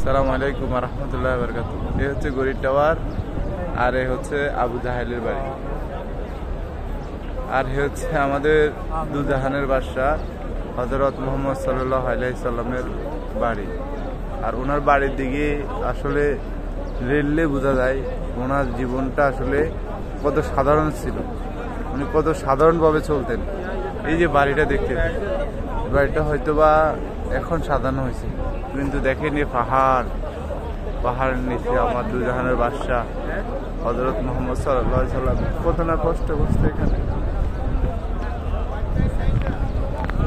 আসসালামু আলাইকুম ওয়া রাহমাতুল্লাহি ওয়া বারাকাতুহু। এই হচ্ছে গরিব টাওয়ার, আর এই হচ্ছে আবু জাহেলের বাড়ি, আর এই হচ্ছে আমাদের দুজাহানের বাদশাহ হযরত মুহাম্মদ সাল্লাল্লাহু আলাইহি সাল্লামের বাড়ি। আর ওনার বাড়ির দিকে আসলে রেললে বোঝা যায় ওনার জীবনটা আসলে কত সাধারণ ছিল, উনি কত সাধারণভাবে চলতেন। এই যে বাড়িটা দেখতে, বাড়িটা হয়তোবা এখন সাজানো হয়েছে, কিন্তু দেখেন এই পাহাড়ের নিচে আমার দুজাহানের বাদশাহ হযরত মুহাম্মদ সাল্লাল্লাহু আলাইহি সাল্লাম কত না কষ্ট করছে এখানে।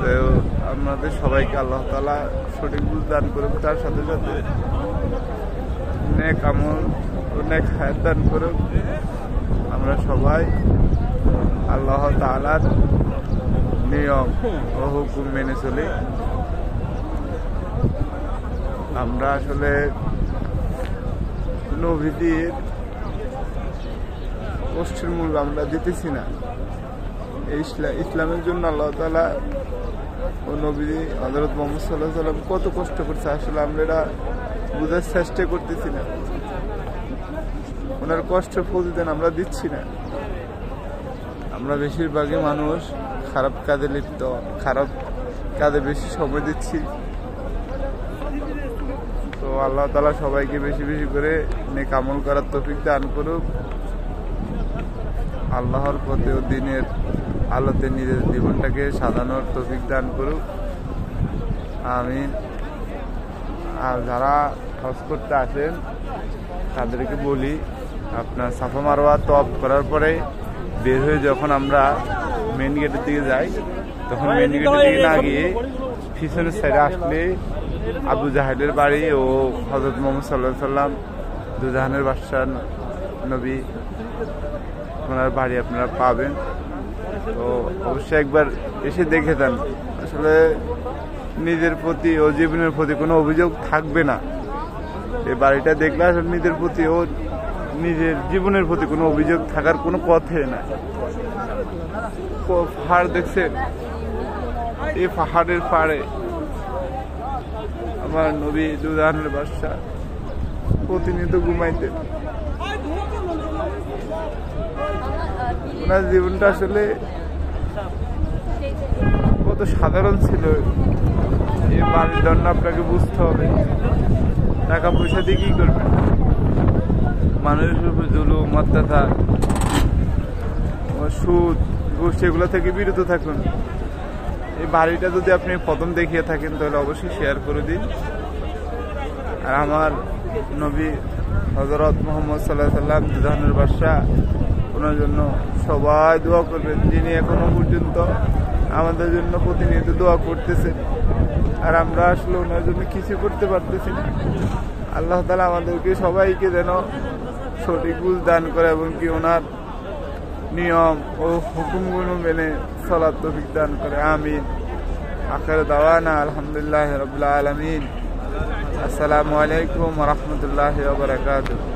তো আমাদের সবাইকে আল্লাহ তাআলা সঠিক বুঝ দান করুক, তার সাথে সাথে নেক আমল ও নেক হায়াত দান করুক। আমরা সবাই আল্লাহ তাআলার নিয়ম ও হুকুম মেনে চলি। আমরা আসলে নবীদের কষ্টের মূল্য আমরা দিতেছি না। ইসলামের জন্য আল্লাহ তাআলা ও নবী হযরত মুহাম্মদ সাল্লাল্লাহু আলাইহি সাল্লাম কত কষ্ট করছে, আসলে আমরা এটা বোঝার চেষ্টা করতেছি না। ওনার কষ্টের প্রতিদান আমরা দিচ্ছি না। আমরা বেশিরভাগই মানুষ খারাপ কাজে লিপ্ত, খারাপ কাজে বেশি সময় দিচ্ছি। তো আল্লাহ তাআলা সবাইকে বেশি বেশি করে নেক আমল করার তৌফিক দান করুক। আল্লাহর পথে ও দ্বীনের আলোতে নিজের জীবনটাকে সাজানোর তৌফিক দান করুক, আমিন। আর যারা হজ করতে আসেন তাদেরকে বলি, আপনার সাফা মারওয়া তওয়াফ করার পরে বের হয়ে যখন আমরা মেন গেটের দিকে যাই, তখন মেন গেটের দিকে না গিয়ে পিছনের সাইডে আসলে আবু জাহেলের বাড়ি ও হযরত মুহাম্মদ সাল্লাল্লাহু আলাইহি সাল্লাম দুজাহানের বাদশাহ নবী, ওনার বাড়ি আপনারা পাবেন। তো অবশ্যই একবার এসে দেখে যান। আসলে নিজের প্রতি ও জীবনের প্রতি কোনো অভিযোগ থাকবে না। এই বাড়িটা দেখলে আসলে নিজের প্রতি ও নিজের জীবনের প্রতি কোনো অভিযোগ থাকার কোনো কথাই না। পাহাড় দেখছেন, এই পাহাড়ের পাড়ে আমার নবী দুজাহানের বাদশাহ প্রতিনিয়ত ঘুমাইতেন। ওনার জীবনটা আসলে কত সাধারণ ছিল, এই বাড়ির জন্য আপনাকে বুঝতে হবে। টাকা পয়সা দিয়ে কি করবেন? মানুষের উপর জুলুম, অত্যাচার, সুদ, ঘুষ এগুলো থেকে বিরত থাকুন। এই বাড়িটা যদি আপনি প্রথম দেখিয়ে থাকেন তাহলে অবশ্যই শেয়ার করে দিন। আর আমার নবী হযরত মুহাম্মদ সাল্লাল্লাহু আলাইহি সাল্লাম দুজাহানের বাদশাহ, ওনার জন্য সবাই দোয়া করবেন, যিনি এখনো পর্যন্ত আমাদের জন্য প্রতিনিয়ত দোয়া করতেছেন। আর আমরা আসলে ওনার জন্য কিছু করতে পারতেছি না। আল্লাহ তাআলা আমাদেরকে সবাইকে যেন সঠিক বুঝ দান করে এবং কি ওনার নিয়ম ও হুকুমগুলো মেনে চলার তৌফিক দান করে, আমিন। আখির দাওয়ানা আলহামদুলিল্লাহি রাব্বিল আলামিন। আসসালামু আলাইকুম ওয়া রাহমাতুল্লাহি ওয়া বারাকাতুহু।